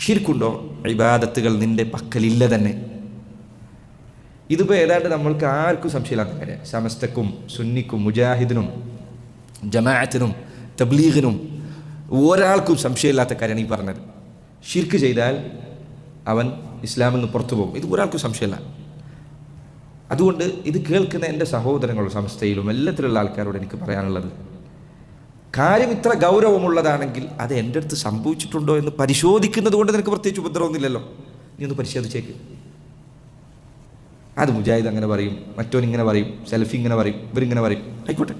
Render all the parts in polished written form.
ഷിർക്കുണ്ടോ? ഇബാദത്തുകൾ നിൻ്റെ പക്കലില്ല തന്നെ. ഇതിപ്പോൾ ഏതാണ്ട് നമ്മൾക്ക് ആർക്കും സംശയമില്ലാത്ത കാര്യം. സമസ്തക്കും സുന്നിക്കും മുജാഹിദിനും ജമാഅത്തിനും തബ്ലീഗിനും ഒരാൾക്കും സംശയമില്ലാത്ത കാര്യമാണ് ഈ പറഞ്ഞത്. ഷിർക്ക് ചെയ്താൽ അവൻ ഇസ്ലാമിൽ നിന്ന് പുറത്തു പോകും. ഇത് ഒരാൾക്കും സംശയമില്ല. അതുകൊണ്ട് ഇത് കേൾക്കുന്ന എൻ്റെ സഹോദരങ്ങളും സംസ്ഥയിലും എല്ലാത്തിലുള്ള ആൾക്കാരോട് എനിക്ക് പറയാനുള്ളത്, കാര്യം ഇത്ര ഗൗരവമുള്ളതാണെങ്കിൽ അത് എൻ്റെ അടുത്ത് സംഭവിച്ചിട്ടുണ്ടോ എന്ന് പരിശോധിക്കുന്നത് കൊണ്ട് നിനക്ക് പ്രത്യേകിച്ച് ഉപദ്രവമൊന്നുമില്ലല്ലോ. നീ ഒന്ന് പരിശോധിച്ചേക്ക്. അത് മുജാഹിദ് അങ്ങനെ പറയും, മറ്റോൻ ഇങ്ങനെ പറയും, സെൽഫി ഇങ്ങനെ പറയും, ഇവരിങ്ങനെ പറയും, ആയിക്കോട്ടെ,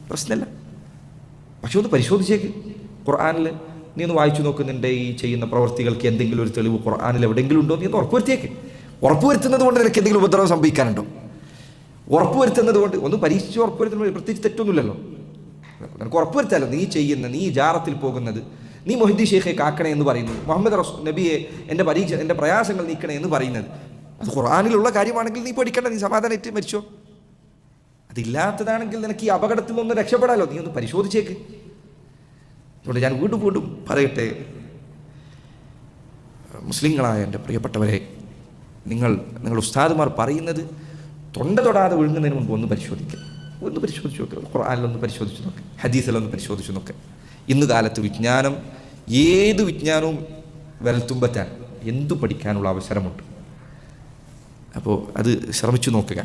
പ്രശ്നമില്ല. പക്ഷെ ഒന്ന് പരിശോധിച്ചേക്ക്. ഖുർആനിൽ നീ ഒന്ന് വായിച്ചു നോക്കുന്നുണ്ട് ഈ ചെയ്യുന്ന പ്രവൃത്തികൾക്ക് എന്തെങ്കിലും ഒരു തെളിവ് ഖുർആനിൽ എവിടെയെങ്കിലും ഉണ്ടോ? നീ ഒന്ന് ഉറപ്പുവരുത്തിയേക്ക്. ഉറപ്പുവരുത്തുന്നത് കൊണ്ട് നിനക്ക് എന്തെങ്കിലും ഉപദ്രവം സംഭവിക്കാനുണ്ടോ? ഉറപ്പുവരുത്തുന്നത് കൊണ്ട് ഒന്ന് പരീക്ഷിച്ച് ഉറപ്പുവരുത്തുന്നത് പ്രത്യേകിച്ച് തെറ്റൊന്നുമില്ലല്ലോ. നിനക്ക് ഉറപ്പുവരുത്താലോ നീ ചെയ്യുന്ന, നീ ജാറത്തിൽ പോകുന്നത്, നീ മൊഹിദ്ദീൻ ഷെയ്ഖെ കാക്കണേ എന്ന് പറയുന്നത്, മുഹമ്മദ് നബിയെ എൻ്റെ പ്രയാസങ്ങൾ നീക്കണേ എന്ന് പറയുന്നത്, അത് ഖുർആനിലുള്ള കാര്യമാണെങ്കിൽ നീ പഠിക്കേണ്ട, നീ സമാധാനമായിട്ട് മരിച്ചോ. അതില്ലാത്തതാണെങ്കിൽ നിനക്ക് ഈ അപകടത്തിൽ നിന്ന് രക്ഷപ്പെടാലോ. നീ ഒന്ന് പരിശോധിച്ചേക്ക്. അതുകൊണ്ട് ഞാൻ വീണ്ടും പറയട്ടെ, മുസ്ലിങ്ങളായ എൻ്റെ പ്രിയപ്പെട്ടവരെ, നിങ്ങൾ ഉസ്താദുമാർ പറയുന്നത് തൊണ്ട തൊടാതെ വിഴുങ്ങുന്നതിന് മുമ്പ് ഒന്ന് പരിശോധിക്കുക. ഒന്ന് പരിശോധിച്ച് നോക്കുക. ഖുർആനിലൊന്ന് പരിശോധിച്ച് നോക്കുക, ഹദീസിലൊന്ന് പരിശോധിച്ച് നോക്കുക. ഇന്ന് കാലത്ത് വിജ്ഞാനം, ഏത് വിജ്ഞാനവും വിരൽത്തുമ്പറ്റാൻ എന്തു പഠിക്കാനുള്ള അവസരമുണ്ട്. അപ്പോൾ അത് ശ്രമിച്ചു നോക്കുക.